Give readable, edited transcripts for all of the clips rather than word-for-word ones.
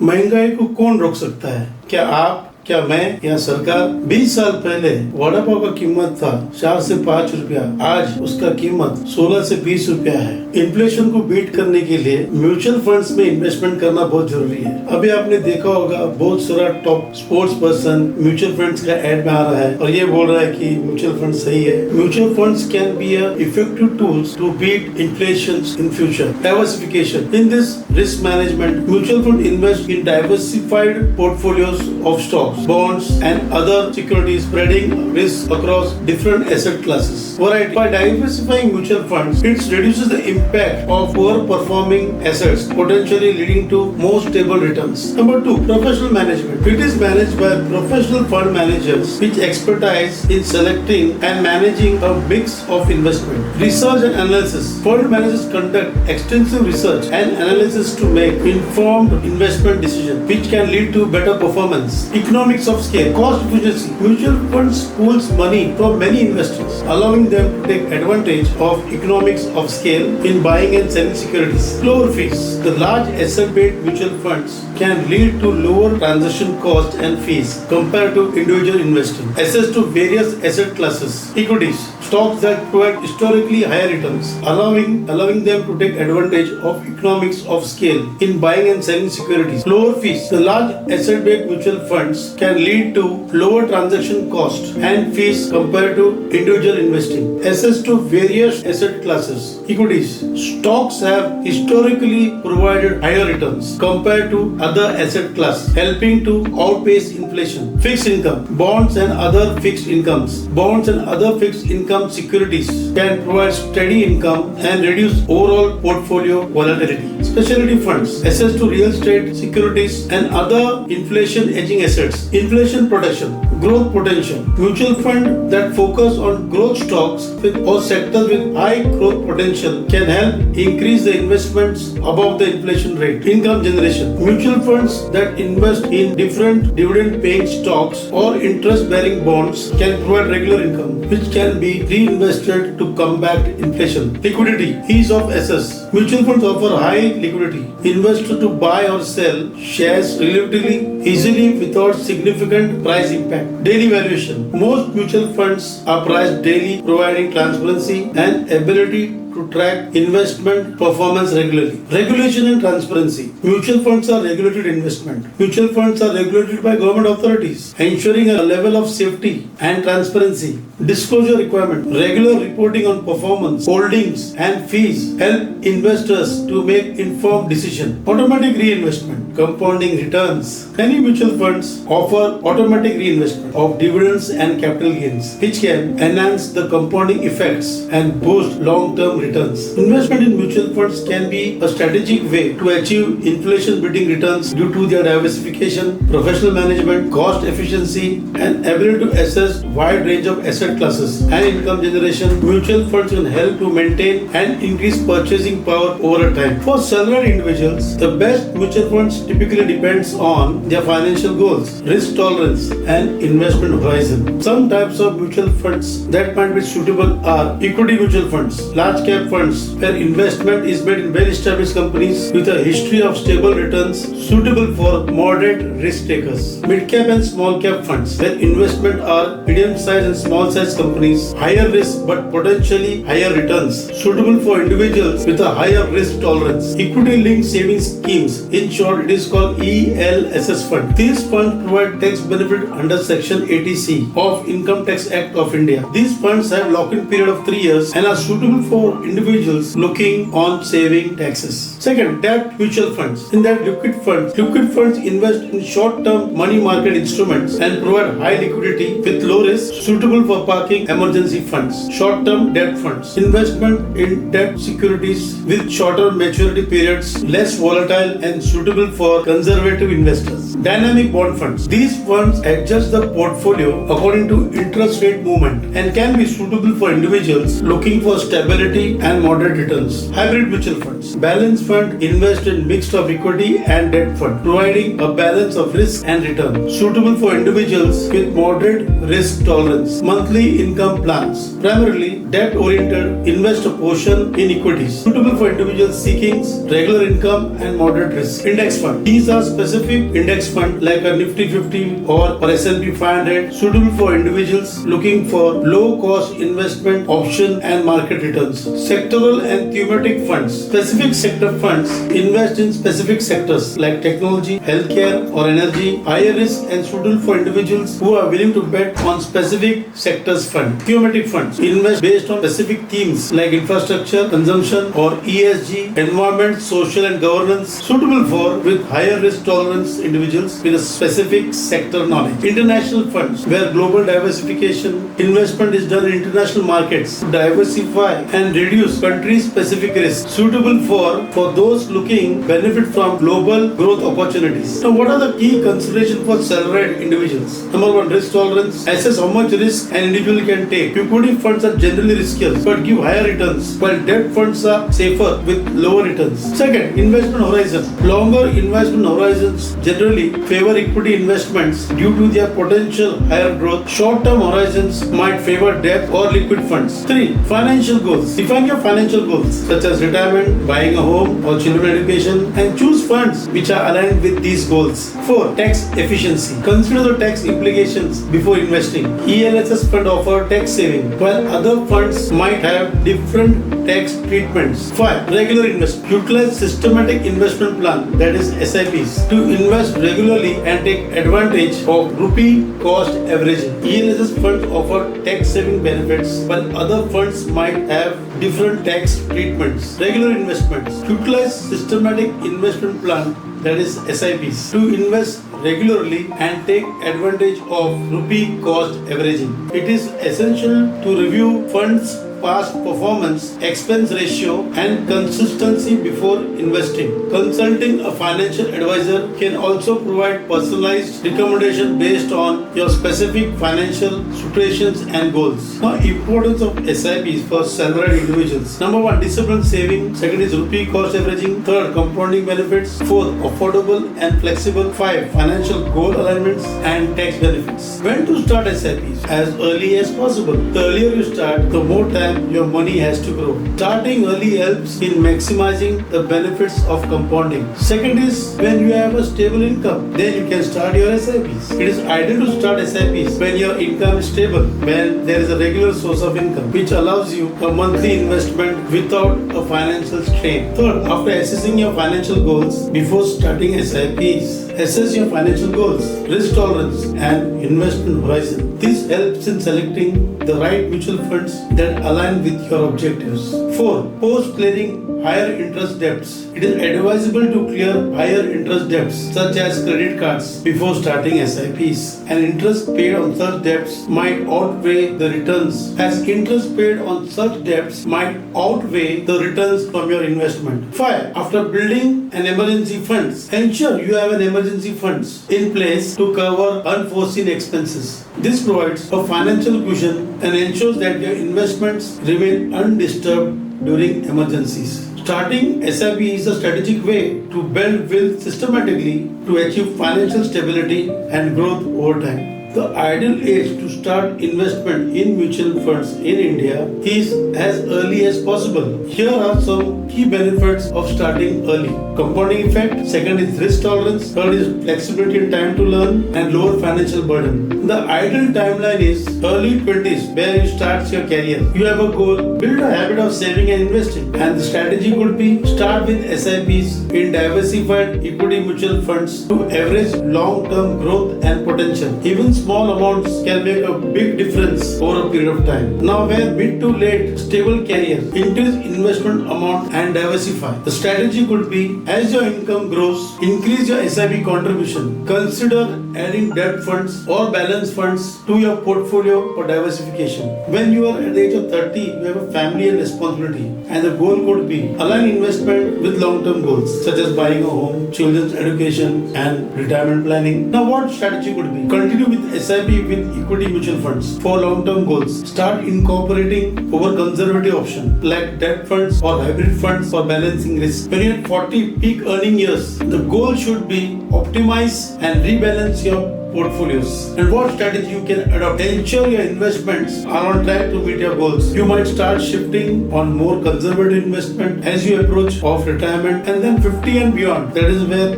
महंगाई को कौन रोक सकता है? क्या आप, क्या मैं या सरकार? 20 साल पहले वड़ा पाव का कीमत था 4 से 5 रुपया, आज उसका कीमत 16 से 20 रुपया है। इन्फ्लेशन को बीट करने के लिए म्यूचुअल फंड्स में इन्वेस्टमेंट करना बहुत जरूरी है। अभी आपने देखा होगा बहुत सारा top sports person mutual funds का एड में आ रहा है और ये बोल रहा है कि म्यूचुअल फंड सही है। Mutual funds can be a effective tools to beat inflation in future. Diversification in this risk management, mutual fund invest in diversified portfolios of stocks, bonds and other securities, spreading risk across different asset classes. Variety. By diversifying mutual funds, it reduces the impact of poor performing assets, potentially leading to more stable returns. Number 2, professional management. It is managed by professional fund managers which expertise in selecting and managing a mix of investment. Research and analysis. Fund managers conduct extensive research and analysis to make informed investment decisions which can lead to better performance. Economics of scale, cost efficiency. Mutual funds pools money from many investors, allowing them to take advantage of economics of scale in buying and selling securities. Lower fees. The large asset-based mutual funds can lead to lower transaction costs and fees compared to individual investing. Access to various asset classes. Equities. Stocks that provide historically higher returns, allowing them to take advantage of economics of scale in buying and selling securities. Lower fees. The large asset-based mutual funds can lead to lower transaction costs and fees compared to individual investing. Access to various asset classes. Equities. Stocks have historically provided higher returns compared to other asset classes, helping to outpace inflation. Fixed income. Bonds and other fixed incomes. Bonds and other fixed income securities can provide steady income and reduce overall portfolio volatility. Specialty funds. Access to real estate, securities and other inflation hedging assets. Inflation protection. Growth potential. Mutual fund that focus on growth stocks or sectors with high growth potential can help increase the investments above the inflation rate. Income generation. Mutual funds that invest in different dividend paying stocks or interest bearing bonds can provide regular income which can be reinvested to combat inflation. Liquidity. Ease of access. Mutual funds offer high liquidity. Investors to buy or sell shares relatively easily without significant price impact. Daily valuation. Most mutual funds are priced daily, providing transparency and ability to track investment performance regularly. Regulation and transparency. Mutual funds are regulated investment. Mutual funds are regulated by government authorities, ensuring a level of safety and transparency. Disclosure requirement. Regular reporting on performance, holdings and fees help investors to make informed decisions. Automatic reinvestment. Compounding returns. Many mutual funds offer automatic reinvestment of dividends and capital gains, which can enhance the compounding effects and boost long-term returns. Investment in mutual funds can be a strategic way to achieve inflation-beating returns due to their diversification, professional management, cost efficiency, and ability to assess wide range of asset classes and income generation. Mutual funds can help to maintain and increase purchasing power over time. For salaried individuals, the best mutual funds typically depends on their financial goals, risk tolerance, and investment horizon. Some types of mutual funds that might be suitable are equity mutual funds, large cap funds where investment is made in well-established companies with a history of stable returns, suitable for moderate risk takers. Mid-cap and small-cap funds where investment are medium-sized and small-sized companies, higher risk but potentially higher returns, suitable for individuals with a higher risk tolerance. Equity-linked savings schemes, in short, it is called ELSS fund. These funds provide tax benefit under Section 80C of Income Tax Act of India. These funds have lock-in period of 3 years and are suitable for individuals looking on saving taxes. Second, debt mutual funds. In that liquid funds invest in short-term money market instruments and provide high liquidity with low risk, suitable for parking emergency funds. Short-term debt funds. Investment in debt securities with shorter maturity periods, less volatile and suitable for conservative investors. Dynamic bond funds. These funds adjust the portfolio according to interest rate movement and can be suitable for individuals looking for stability and moderate returns. Hybrid mutual funds. Balanced fund invest in mixed of equity and debt fund, providing a balance of risk and return, suitable for individuals with moderate risk tolerance. Monthly income plans. Primarily, debt-oriented, invest a portion in equities. Suitable for individuals seeking regular income and moderate risk. Index fund. These are specific index fund like a Nifty 50 or S&P 500, suitable for individuals looking for low-cost investment option and market returns. Sectoral and thematic funds. Specific sector funds invest in specific sectors like technology, healthcare, or energy. Higher risk and suitable for individuals who are willing to bet on specific sectors. Fund. Thematic funds invest based on specific themes like infrastructure, consumption, or ESG, environment, social and governance, suitable for with higher risk tolerance individuals with a specific sector knowledge. International funds, where global diversification investment is done in international markets to diversify and reduce country-specific risk, suitable for those looking benefit from global growth opportunities. Now, what are the key considerations for salaried individuals? Number one, risk tolerance. Assess how much risk an individual can take. Equity funds are generally riskier but give higher returns, while debt funds are safer with lower returns. Second, investment horizon. Longer investment horizons generally favor equity investments due to their potential higher growth. Short-term horizons might favor debt or liquid funds. 3. Financial goals. Define your financial goals such as retirement, buying a home, or children education, and choose funds which are aligned with these goals. 4. Tax efficiency. Consider the tax implications before investing. ELSS fund offer tax saving, while other funds might have different tax treatments. 5. Regular investment. Utilize systematic investment plan, that is SIPs, to invest regularly and take advantage of rupee cost averaging. ELSS funds offer tax saving benefits, while other funds might have different tax treatments. Regular investments. Utilize systematic investment plan, that is SIPs, to invest regularly and take advantage of rupee cost averaging. It is essential to review funds' past performance, expense ratio, and consistency before investing. Consulting a financial advisor can also provide personalized recommendation based on your specific financial situations and goals. Now, importance of SIPs for salaried individuals. Number one, disciplined saving. Second is rupee cost averaging. Third, compounding benefits. Fourth, affordable and flexible. 5. Financial goal alignments and tax benefits. When to start SIPs? As early as possible. The earlier you start, the more time your money has to grow. Starting early helps in maximizing the benefits of compounding. Second is when you have a stable income, then you can start your SIPs. It is ideal to start SIPs when your income is stable, when there is a regular source of income, which allows you a monthly investment without a financial strain. Third, after assessing your financial goals before starting SIPs, assess your financial goals, risk tolerance, and investment horizon. This helps in selecting the right mutual funds that align with your objectives. 4. Post clearing higher interest debts. It is advisable to clear higher interest debts such as credit cards before starting SIPs. And interest paid on such debts might outweigh the returns, as interest paid on such debts might outweigh the returns from your investment. 5. After building an emergency funds, ensure you have an emergency funds in place to cover unforeseen expenses. This provides a financial cushion and ensures that your investments remain undisturbed during emergencies. Starting SIP is a strategic way to build wealth systematically to achieve financial stability and growth over time. The ideal age to start investment in mutual funds in India is as early as possible. Here are some key benefits of starting early. Compounding effect. Second is risk tolerance. Third is flexibility and time to learn and lower financial burden. The ideal timeline is early 20s, where you start your career. You have a goal, build a habit of saving and investing. And the strategy could be start with SIPs in diversified equity mutual funds to average long-term growth and potential. Even small amounts can make a big difference over a period of time. Now, where mid to late stable career, increase investment amount and diversify. The strategy could be, as your income grows, increase your SIP contribution. Consider adding debt funds or balance funds to your portfolio for diversification. When you are at the age of 30, you have a family and responsibility, and the goal could be align investment with long-term goals such as buying a home, children's education, and retirement planning. Now, what strategy could be? Continue with SIP with equity mutual funds for long-term goals. Start incorporating over conservative options like debt funds or hybrid funds for balancing risk. When you're at 40 peak earning years, the goal should be optimize and rebalance your portfolios and what strategy you can adopt. Ensure your investments are on track to meet your goals. You might start shifting on more conservative investment as you approach of retirement, and then 50 and beyond. That is where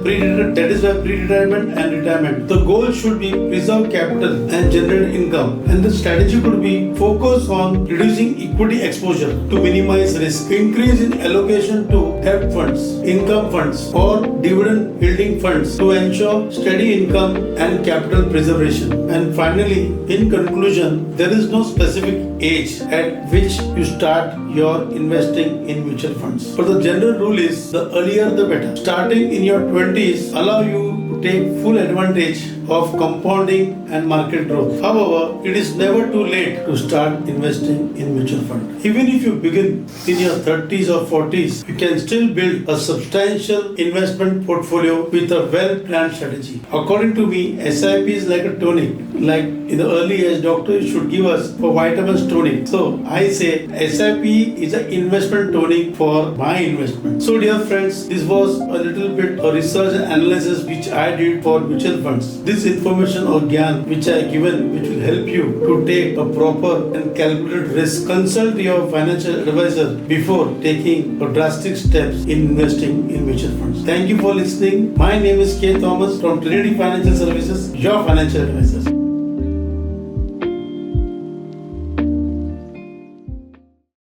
pre-retirement and retirement. The goal should be preserve capital and generate income, and the strategy could be focus on reducing equity exposure to minimize risk, increase in allocation to debt funds, income funds, or dividend yielding funds to ensure steady income and capital preservation. And finally, in conclusion, there is no specific age at which you start your investing in mutual funds. But the general rule is the earlier the better. Starting in your 20s allow you to take full advantage of compounding and market growth. However, it is never too late to start investing in mutual fund. Even if you begin in your 30s or 40s, you can still build a substantial investment portfolio with a well-planned strategy. According to me, SIP is like a tonic. Like in the early age, doctors should give us for vitamins tonic. So I say SIP is an investment tonic for my investment. So dear friends, this was a little bit of research and analysis which I did for mutual funds. This information or gyan which I given, which will help you to take a proper and calculated risk. Consult your financial advisor before taking drastic steps in investing in mutual funds. Thank you for listening. My name is K. Thomas from Trinity Financial Services, your financial advisor.